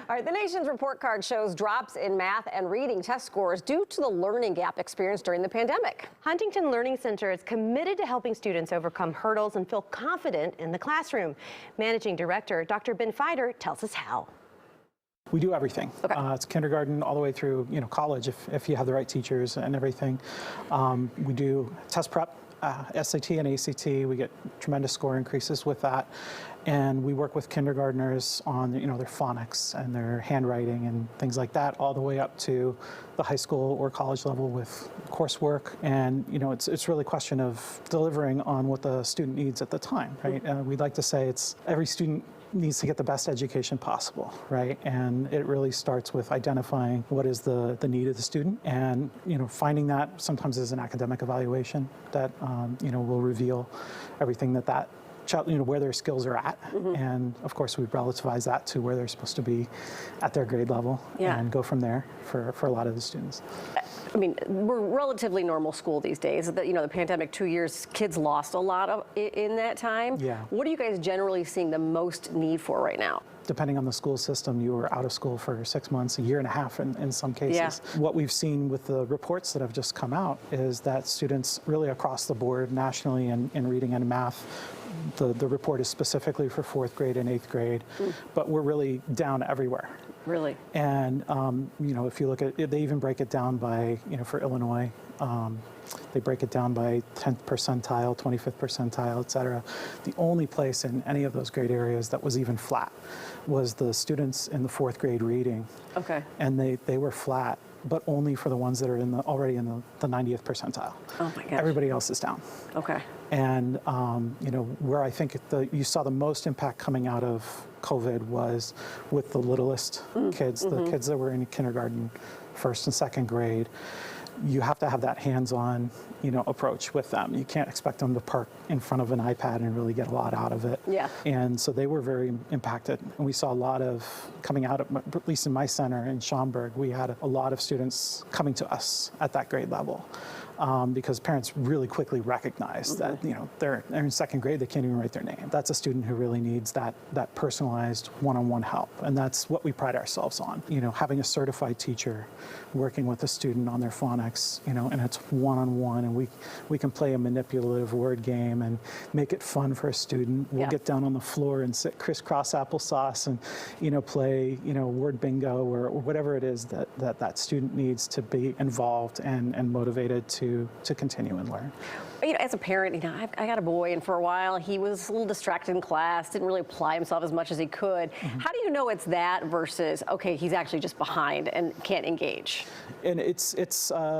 All right, the nation's report card shows drops in math and reading test scores due to the learning gap experienced during the pandemic. Huntington Learning Center is committed to helping students overcome hurdles and feel confident in the classroom. Managing Director Dr. Ben Fider tells us how. We do everything. Okay. It's kindergarten all the way through, college if you have the right teachers and everything. We do test prep, SAT and ACT. We get tremendous score increases with that. And we work with kindergartners on, their phonics and their handwriting and things like that, all the way up to the high school or college level with coursework. And, it's really a question of delivering on what the student needs at the time, right? We'd like to say it's every student needs to get the best education possible, right? And it really starts with identifying what is the need of the student, and finding that sometimes is an academic evaluation that will reveal everything that child, where their skills are at, and of course we relativize that to where they're supposed to be at their grade level, and go from there for a lot of the students. I mean, we're relatively normal school these days. The pandemic, 2 years, kids lost a lot in that time. Yeah. What are you guys generally seeing the most need for right now? Depending on the school system, you were out of school for 6 months, a year and a half in some cases. Yeah. What we've seen with the reports that have just come out is that students really across the board nationally in reading and math, the report is specifically for 4th grade and 8th grade, but we're really down everywhere. Really? And, if you look at it, they even break it down by, for Illinois, they break it down by 10th percentile, 25th percentile, et cetera. The only place in any of those grade areas that was even flat was the students in the 4th grade reading. Okay. And they were flat, but only for the ones that are already in the 90th percentile. Oh my gosh. Everybody else is down. Okay. And where I think you saw the most impact coming out of COVID was with the littlest kids, the kids that were in kindergarten, 1st and 2nd grade. You have to have that hands-on, approach with them. You can't expect them to park in front of an iPad and really get a lot out of it. Yeah. And so they were very impacted. And we saw a lot of coming out of, at least in my center in Schaumburg, we had a lot of students coming to us at that grade level. Because parents really quickly recognized that they're in 2nd grade, they can't even write their name. That's a student who really needs that personalized one-on-one help, and that's what we pride ourselves on. Having a certified teacher working with a student on their phonics, and it's one-on-one, and we can play a manipulative word game and make it fun for a student. We'll get down on the floor and sit crisscross applesauce and play word bingo or whatever it is that student needs to be involved and motivated to continue and learn. As a parent, I got a boy, and for a while he was a little distracted in class, didn't really apply himself as much as he could. How do you know it's that versus, okay, he's actually just behind and can't engage? And it's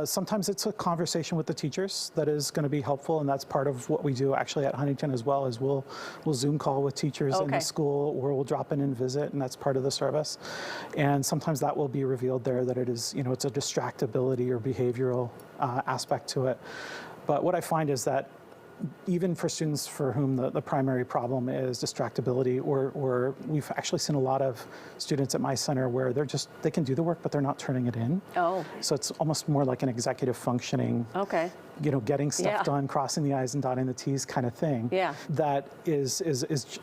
sometimes it's a conversation with the teachers that is going to be helpful, and that's part of what we do actually at Huntington as well. Is we'll Zoom call with teachers in the school, or we'll drop in and visit, and that's part of the service. And sometimes that will be revealed there that it is it's a distractibility or behavioral aspect to it. But what I find is that even for students for whom the primary problem is distractibility, or we've actually seen a lot of students at my center where they can do the work, but they're not turning it in. Oh. So it's almost more like an executive functioning, getting stuff done, crossing the I's and dotting the T's kind of thing. Yeah. That is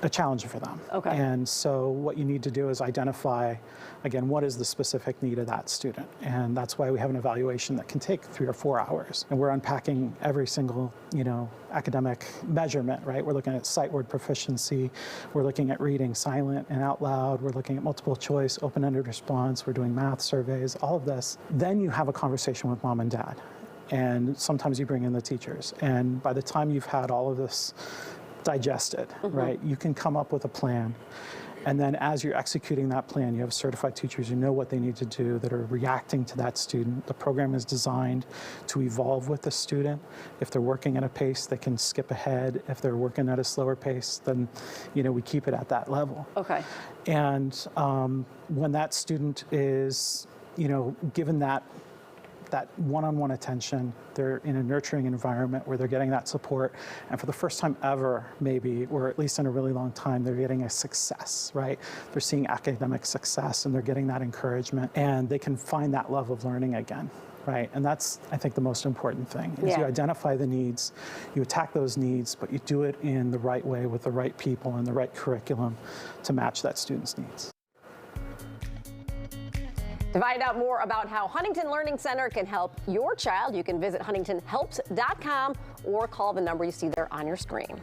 a challenge for them. Okay. And so what you need to do is identify, again, what is the specific need of that student? And that's why we have an evaluation that can take 3 or 4 hours. And we're unpacking every single, academic measurement, right? We're looking at sight word proficiency. We're looking at reading silent and out loud. We're looking at multiple choice, open-ended response. We're doing math surveys, all of this. Then you have a conversation with mom and dad. And sometimes you bring in the teachers. And by the time you've had all of this digested, right, you can come up with a plan. And then as you're executing that plan, you have certified teachers who know what they need to do, that are reacting to that student. The program is designed to evolve with the student. If they're working at a pace, they can skip ahead. If they're working at a slower pace, then we keep it at that level. Okay. And when that student is, given that one-on-one attention, they're in a nurturing environment where they're getting that support, and for the first time ever, maybe, or at least in a really long time, they're getting a success, right? They're seeing academic success, and they're getting that encouragement, and they can find that love of learning again, right? And that's, I think, the most important thing, is you identify the needs, you attack those needs, but you do it in the right way with the right people and the right curriculum to match that student's needs. To find out more about how Huntington Learning Center can help your child, you can visit huntingtonhelps.com or call the number you see there on your screen.